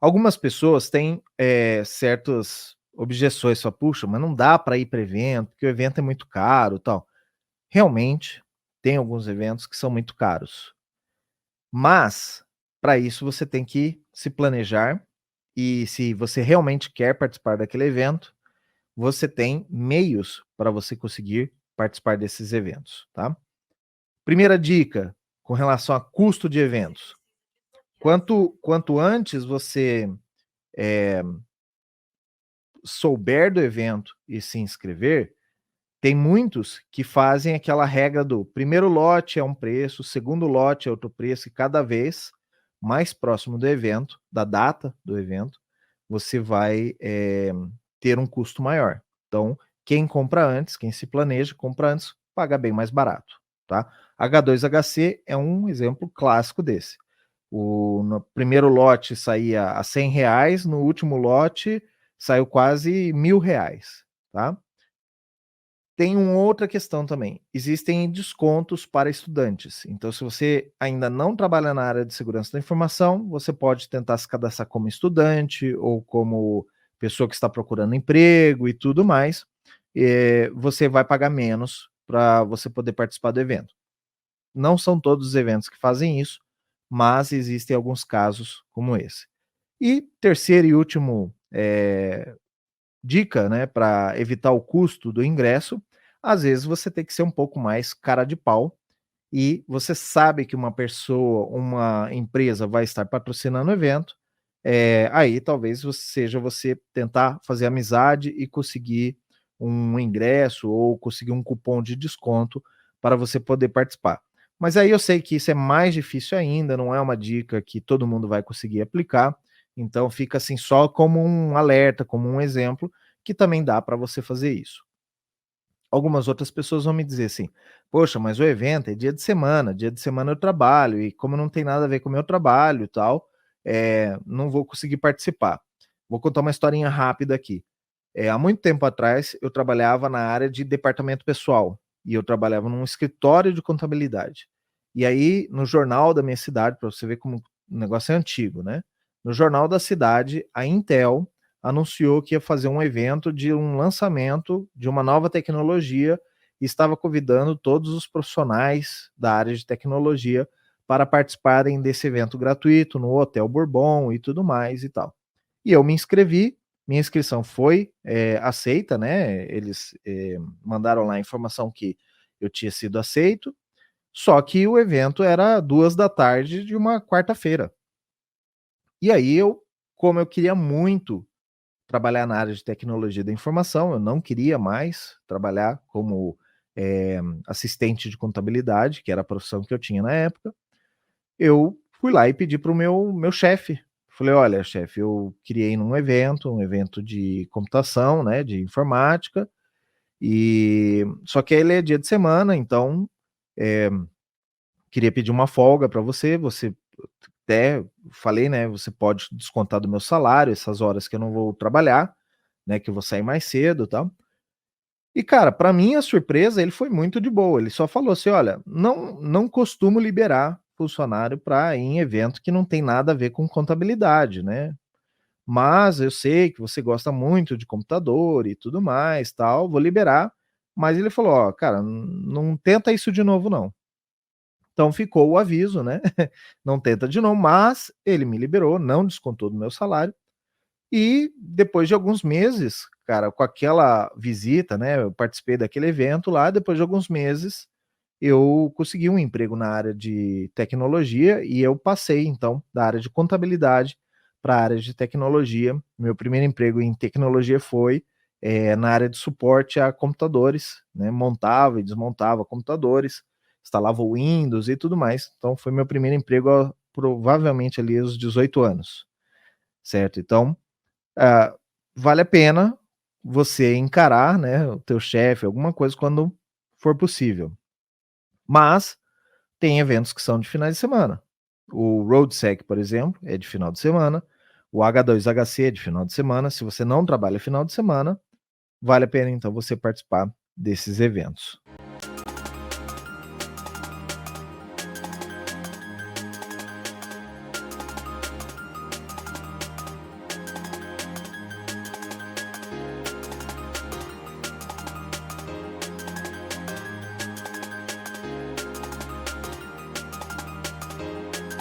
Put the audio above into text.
Algumas pessoas têm, certas objeções, só "Puxa, mas não dá para ir para evento, porque o evento é muito caro, tal". Realmente, tem alguns eventos que são muito caros, mas para isso você tem que se planejar e se você realmente quer participar daquele evento, você tem meios para você conseguir participar desses eventos, tá. Primeira dica, com relação a custo de eventos, quanto antes você, eh souber do evento e se inscrever, tem muitos que fazem aquela regra do primeiro lote é um preço, segundo lote é outro preço, e cada vez mais próximo do evento, da data do evento, você vai, ter um custo maior. Então, quem compra antes, quem se planeja, compra antes, paga bem mais barato, tá. H2HC é um exemplo clássico desse. No primeiro lote saía a R$ 100, no último lote saiu quase R$ 1.000, tá. Tem uma outra questão também, existem descontos para estudantes, então se você ainda não trabalha na área de segurança da informação, você pode tentar se cadastrar como estudante ou como pessoa que está procurando emprego e tudo mais, você vai pagar menos para você poder participar do evento. Não são todos os eventos que fazem isso, mas existem alguns casos como esse. E terceiro e último, dica, né, para evitar o custo do ingresso, às vezes você tem que ser um pouco mais cara de pau, e você sabe que uma pessoa, uma empresa vai estar patrocinando o evento, aí talvez seja você tentar fazer amizade e conseguir um ingresso ou conseguir um cupom de desconto para você poder participar. Mas aí eu sei que isso é mais difícil ainda, não é uma dica que todo mundo vai conseguir aplicar, então fica assim só como um alerta, como um exemplo, que também dá para você fazer isso. Algumas outras pessoas vão me dizer assim: "Poxa, mas o evento é dia de semana eu trabalho e como não tem nada a ver com o meu trabalho e tal, não vou conseguir participar". Vou contar uma historinha rápida aqui. Há muito tempo atrás eu trabalhava na área de departamento pessoal, e eu trabalhava num escritório de contabilidade. E aí no jornal da minha cidade, para você ver como o negócio é antigo, né, no jornal da cidade, a Intel anunciou que ia fazer um evento de um lançamento de uma nova tecnologia e estava convidando todos os profissionais da área de tecnologia para participarem desse evento gratuito no Hotel Bourbon e tudo mais e tal. E eu me inscrevi, minha inscrição foi, aceita, né, eles, mandaram lá a informação que eu tinha sido aceito, só que o evento era 2 da tarde de uma quarta-feira. E aí como eu queria muito trabalhar na área de tecnologia da informação, eu não queria mais trabalhar como, assistente de contabilidade, que era a profissão que eu tinha na época, eu fui lá e pedi para o meu chefe, falei: "Olha chefe, eu queria ir num evento, um evento de computação, né, de informática, e só que ele é dia de semana, então, eh, queria pedir uma folga para você até falei, né, você pode descontar do meu salário essas horas que eu não vou trabalhar, né, que eu vou sair mais cedo, e tal". E cara, para minha surpresa, ele foi muito de boa, ele só falou assim: "Olha, não costumo liberar funcionário para ir em evento que não tem nada a ver com contabilidade, né, mas eu sei que você gosta muito de computador e tudo mais, tal, vou liberar", mas ele falou: "Ó, cara, não tenta isso de novo não". Então ficou o aviso, né, não tenta de novo, mas ele me liberou, não descontou do meu salário, e depois de alguns meses, cara, com aquela visita, né, eu participei daquele evento lá, depois de alguns meses, eu consegui um emprego na área de tecnologia e eu passei então da área de contabilidade para a área de tecnologia. Meu primeiro emprego em tecnologia foi, na área de suporte a computadores, né, montava e desmontava computadores, instalava o Windows e tudo mais. Então foi meu primeiro emprego provavelmente ali aos 18 anos, certo? Então ah, vale a pena você encarar, né, o teu chefe, alguma coisa quando for possível. Mas tem eventos que são de finais de semana. O RoadSec, por exemplo, é de final de semana. O H2HC é de final de semana. Se você não trabalha final de semana, vale a pena então você participar desses eventos.